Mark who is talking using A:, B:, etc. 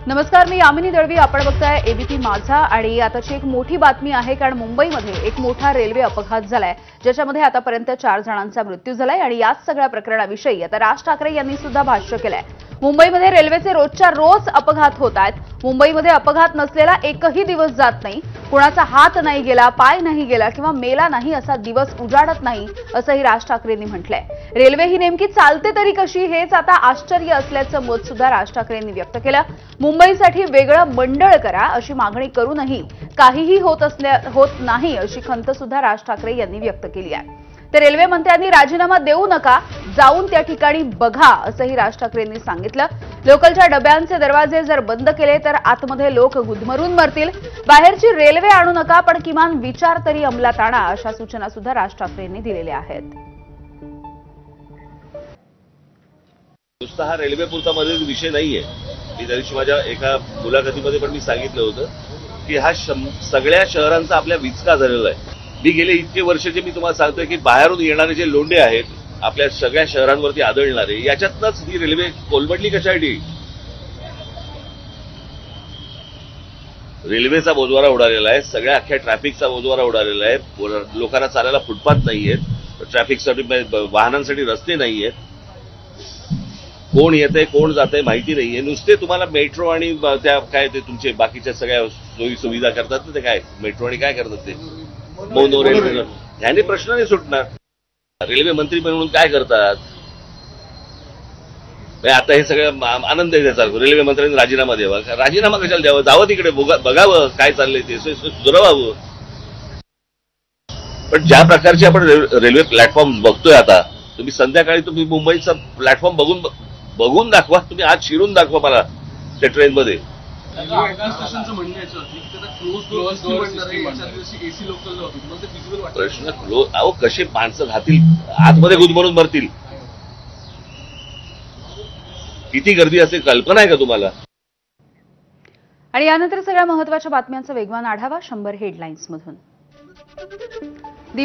A: नमस्कार, मी यामिनी दळवी. आपण बघताय एबीपी माझा. आणि आताची एक मोठी बातमी आहे, कारण मुंबईमध्ये एक मोठा रेल्वे अपघात झालाय, ज्याच्यामध्ये आतापर्यंत 4 जणांचा मृत्यू झालाय. आणि याच सगळ्या प्रकरणाविषयी आता राज ठाकरे यांनी सुद्धा भाष्य केलंय. मुंबईमध्ये रेल्वेचे रोजच्या रोज अपघात होत आहेत. मुंबईमध्ये अपघात नसलेला एकही दिवस जात नाही. कुणाचा हात नाही गेला, पाय नाही गेला किंवा मेला नाही असा दिवस उजाडत नाही, असंही राज ठाकरेंनी म्हटलंय. रेल्वे ही नेमकी चालते तरी कशी, हेच आता आश्चर्य असल्याचं मत सुद्धा राज ठाकरेंनी व्यक्त केलं. मुंबईसाठी वेगळं मंडळ करा अशी मागणी करूनही काहीही होत नाही अशी खंत सुद्धा राज ठाकरे यांनी व्यक्त केली आहे. तर रेल्वे मंत्र्यांनी राजीनामा देऊ नका, जाऊन त्या ठिकाणी बघा असंही राज ठाकरेंनी सांगितलं. लोकलच्या डब्यांचे दरवाजे जर बंद केले तर आतमध्ये लोक गुदमरून मरतील. बाहेरची रेल्वे आणू नका, पण किमान विचार तरी अंमलात आणा, अशा सूचना सुद्धा राज ठाकरेंनी दिलेल्या आहेत.
B: नुसता हा रेल्वे पुरता मध्ये विषय नाहीये. मी त्या दिवशी माझ्या एका मुलाखतीमध्ये पण मी सांगितलं होतं की हा सगळ्या शहरांचा आपल्या विचका झालेला आहे. मी गेले इतके वर्षाचे मी तुम्हाला सांगतोय की बाहेरून येणारे जे लोंढे आहेत आपल्या सगळ्या शहरांवरती आदळणारे, याच्यातनंच ही रेल्वे कोलमडली कशासाठी. रेल्वेचा बोजवारा उडालेला आहे, सगळ्या अख्ख्या ट्रॅफिकचा बोजवारा उडालेला आहे. लोकांना चालायला फुटपाथ नाहीयेत, ट्रॅफिकसाठी वाहनांसाठी रस्ते नाहीयेत, कोण येतंय कोण जातंय माहिती नाहीये. नुसते तुम्हाला मेट्रो आणि त्या काय ते तुमचे बाकीच्या सगळ्या सोयी सुविधा करतात ना, ते काय मेट्रो आणि काय करतात ते मोनो रेल्वे, ह्याने प्रश्न नाही सुटणार. रेल्वे मंत्री म्हणून काय करतात आता हे सगळं आनंद आहे त्याचा. रेल्वे मंत्र्यांनी राजीनामा द्यावा. राजीनामा कशाला द्यावा, जावं तिकडे बघावं काय चाललंय ते सुधारावं. पण ज्या प्रकारचे आपण रेल्वे प्लॅटफॉर्म बघतोय आता, तुम्ही संध्याकाळी तुम्ही मुंबईचा प्लॅटफॉर्म बघून दाखवा, तुम्ही आज शिरून दाखवा मला त्या ट्रेनमध्ये. प्रश्न अहो कसे माणसं राहतील आतमध्ये गुदमरून मरतील, किती गर्दी असेल कल्पना आहे का तुम्हाला.
A: आणि यानंतर सगळ्या महत्त्वाच्या बातम्यांचा वेगवान आढावा 100 हेडलाईन्स मधून.